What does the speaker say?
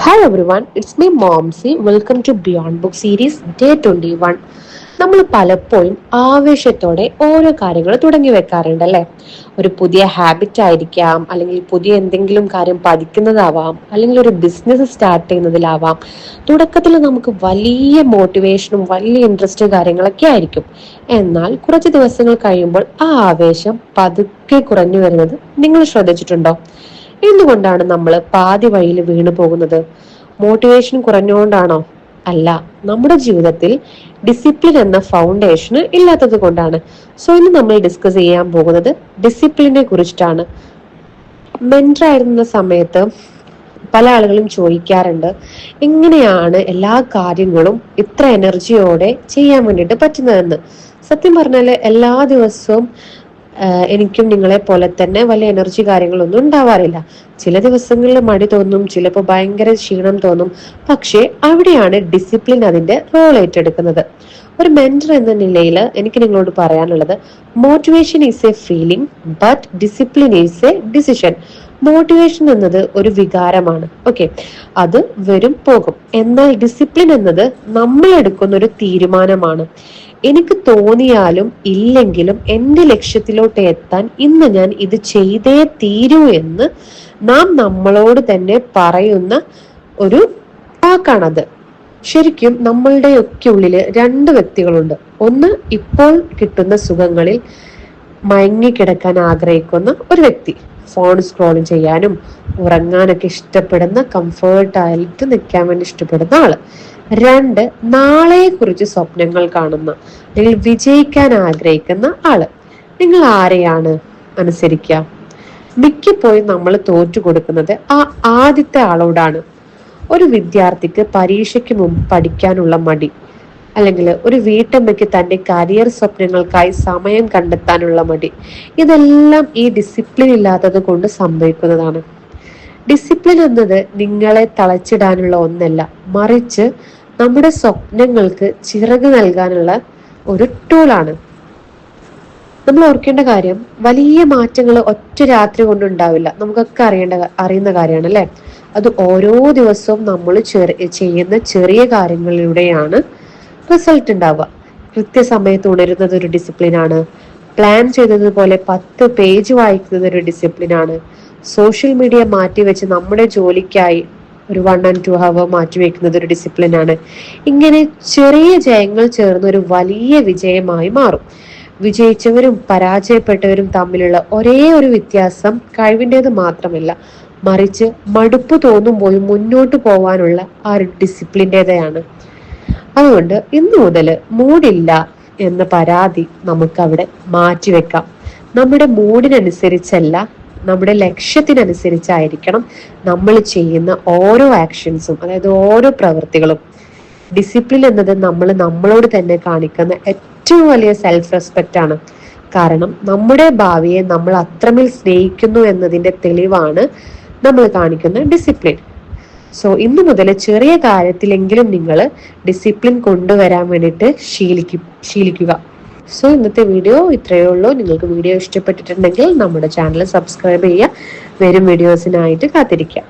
Hi everyone, it's me Momsy. Welcome to Beyond Book Series Day 21. നമ്മൾ പലപ്പോഴും ആവേശത്തോടെ ഓരോ കാര്യങ്ങൾ തുടങ്ങി വെക്കാറുണ്ട് അല്ലേ? ഒരു പുതിയ ഹാബിറ്റ് ആയിരിക്കാം, അല്ലെങ്കിൽ പുതിയ എന്തെങ്കിലും കാര്യം പഠിക്കുന്നതാവാം, അല്ലെങ്കിൽ ഒരു ബിസിനസ് സ്റ്റാർട്ട് ചെയ്യുന്നതിലാവാം. തുടക്കത്തിൽ നമുക്ക് വലിയ മോട്ടിവേഷനും വലിയ ഇൻട്രസ്റ്റ് കാര്യങ്ങളൊക്കെ ആയിരിക്കും. എന്നാൽ കുറച്ച് ദിവസങ്ങൾ കഴിയുമ്പോൾ ആ ആവേശം പതുക്കെ കുറഞ്ഞു വരുന്നത് നിങ്ങൾ ശ്രദ്ധിച്ചിട്ടുണ്ടോ? എന്തുകൊണ്ടാണ് നമ്മൾ പാതി വഴിയിൽ വീണു പോകുന്നത്? മോട്ടിവേഷൻ കുറഞ്ഞുകൊണ്ടാണോ? അല്ല, നമ്മുടെ ജീവിതത്തിൽ ഡിസിപ്ലിൻ എന്ന ഫൗണ്ടേഷൻ ഇല്ലാത്തത് കൊണ്ടാണ്. സോ ഇന്ന് നമ്മൾ ഡിസ്കസ് ചെയ്യാൻ പോകുന്നത് ഡിസിപ്ലിനെ കുറിച്ചിട്ടാണ്. മെന്റർ ആയിരുന്ന സമയത്ത് പല ആളുകളും ചോദിക്കാറുണ്ട്, എങ്ങനെയാണ് എല്ലാ കാര്യങ്ങളും ഇത്ര എനർജിയോടെ ചെയ്യാൻ വേണ്ടിയിട്ട് പറ്റുന്നതെന്ന്. സത്യം പറഞ്ഞാല് എല്ലാ ദിവസവും എനിക്കും നിങ്ങളെ പോലെ തന്നെ വലിയ എനർജി കാര്യങ്ങളൊന്നും ഉണ്ടാവാറില്ല. ചില ദിവസങ്ങളിൽ മടി തോന്നും, ചിലപ്പോൾ ഭയങ്കര ക്ഷീണം തോന്നും. പക്ഷേ അവിടെയാണ് ഡിസിപ്ലിൻ അതിന്റെ റോൾ ഏറ്റെടുക്കുന്നത്. ഒരു മെന്റർ എന്ന നിലയിൽ എനിക്ക് നിങ്ങളോട് പറയാനുള്ളത്, motivation is A feeling but discipline is A decision. Motivation എന്നത് ഒരു വികാരമാണ്, ഓക്കെ, അത് വരും പോകും. എന്നാൽ ഡിസിപ്ലിൻ എന്നത് നമ്മൾ എടുക്കുന്ന ഒരു തീരുമാനമാണ്. എനിക്ക് തോന്നിയാലും ഇല്ലെങ്കിലും എന്റെ ലക്ഷ്യത്തിലോട്ട് എത്താൻ ഇന്ന് ഞാൻ ഇത് ചെയ്തേ തീരൂ എന്ന് നാം നമ്മളോട് തന്നെ പറയുന്ന ഒരു വാക്കാണത്. ശരിക്കും നമ്മളുടെയൊക്കെ ഉള്ളില് രണ്ട് വ്യക്തികളുണ്ട്. ഒന്ന് ഇപ്പോൾ കിട്ടുന്ന സുഖങ്ങളിൽ മയങ്ങിക്കിടക്കാൻ ആഗ്രഹിക്കുന്ന ഒരു വ്യക്തി, ഫോൺ സ്ക്രോൾ ചെയ്യാനും ഉറങ്ങാനൊക്കെ ഇഷ്ടപ്പെടുന്ന, കംഫേർട്ടായിട്ട് നിൽക്കാൻ വേണ്ടി ഇഷ്ടപ്പെടുന്ന ആള്. രണ്ട്, നാളെയെ കുറിച്ച് സ്വപ്നങ്ങൾ കാണുന്ന അല്ലെങ്കിൽ വിജയിക്കാൻ ആഗ്രഹിക്കുന്ന ആള്. നിങ്ങൾ ആരെയാണ് അനുസരിക്കുക? മിക്കപ്പോഴും നമ്മൾ തോറ്റു കൊടുക്കുന്നത് ആ ആദ്യത്തെ ആളോടാണ്. ഒരു വിദ്യാർത്ഥിക്ക് പരീക്ഷയ്ക്ക് മുമ്പ് പഠിക്കാനുള്ള മടി, അല്ലെങ്കിൽ ഒരു വീട്ടമ്മയ്ക്ക് തന്റെ കരിയർ സ്വപ്നങ്ങൾക്കായി സമയം കണ്ടെത്താനുള്ള മടി, ഇതെല്ലാം ഈ ഡിസിപ്ലിൻ ഇല്ലാത്തത് കൊണ്ട് സംഭവിക്കുന്നതാണ്. ഡിസിപ്ലിൻ എന്നത് നിങ്ങളെ തളച്ചിടാനുള്ള ഒന്നല്ല, മറിച്ച് നമ്മുടെ സ്വപ്നങ്ങൾക്ക് ചിറക് നൽകാനുള്ള ഒരു ടൂളാണ്. നമ്മൾ ഓർക്കേണ്ട കാര്യം, വലിയ മാറ്റങ്ങൾ ഒറ്റ രാത്രി കൊണ്ടുണ്ടാവില്ല. നമുക്കൊക്കെ അറിയുന്ന കാര്യമാണ് അല്ലെ? അത് ഓരോ ദിവസവും നമ്മൾ ചെയ്യുന്ന ചെറിയ കാര്യങ്ങളിലൂടെയാണ് റിസൾട്ട് ഉണ്ടാവുക. കൃത്യസമയത്ത് ഉണരുന്നത് ഒരു ഡിസിപ്ലിനാണ്. പ്ലാൻ ചെയ്തതുപോലെ 10 പേജ് വായിക്കുന്നത് ഒരു ഡിസിപ്ലിനാണ്. സോഷ്യൽ മീഡിയ മാറ്റിവെച്ച് നമ്മുടെ ജോലിക്കായി ഒരു 1 and 2 hour മാറ്റിവെക്കുന്നത് ഒരു ഡിസിപ്ലിനാണ്. ഇങ്ങനെ ചെറിയ ജയങ്ങൾ ചേർന്ന് ഒരു വലിയ വിജയമായി മാറും. വിജയിച്ചവരും പരാജയപ്പെട്ടവരും തമ്മിലുള്ള ഒരേ ഒരു വ്യത്യാസം കഴിവിൻ്റെത് മാത്രമല്ല, മറിച്ച് മടുപ്പ് തോന്നുമ്പോഴും മുന്നോട്ട് പോവാനുള്ള ആ ഒരു ഡിസിപ്ലിൻ്റെതാണ്. അതുകൊണ്ട് ഇന്നു മുതൽ മൂഡില്ല എന്ന പരാതി നമുക്ക് അവിടെ മാറ്റിവെക്കാം. നമ്മുടെ മൂഡിനനുസരിച്ചല്ല, നമ്മുടെ ലക്ഷ്യത്തിനനുസരിച്ചായിരിക്കണം നമ്മൾ ചെയ്യുന്ന ഓരോ ആക്ഷൻസും, അതായത് ഓരോ പ്രവൃത്തികളും. ഡിസിപ്ലിൻ എന്നത് നമ്മൾ നമ്മളോട് തന്നെ കാണിക്കുന്ന ഏറ്റവും വലിയ സെൽഫ് റെസ്പെക്റ്റ് ആണ്. കാരണം നമ്മുടെ ഭാവിയെ നമ്മൾ അത്രമേൽ സ്നേഹിക്കുന്നു എന്നതിന്റെ തെളിവാണ് നമ്മൾ കാണിക്കുന്ന ഡിസിപ്ലിൻ. സോ ഇന്നു മുതൽ ചെറിയ കാര്യത്തിലെങ്കിലും നിങ്ങൾ ഡിസിപ്ലിൻ കൊണ്ടുവരാൻ വേണ്ടിയിട്ട് ശീലിക്കുക. സോ ഇന്നത്തെ വീഡിയോ ഇത്രയേ ഉള്ളൂ. നിങ്ങൾക്ക് വീഡിയോ ഇഷ്ടപ്പെട്ടിട്ടുണ്ടെങ്കിൽ നമ്മുടെ ചാനൽ സബ്സ്ക്രൈബ് ചെയ്യുക. വരും വീഡിയോസിനായിട്ട് കാത്തിരിക്കുക.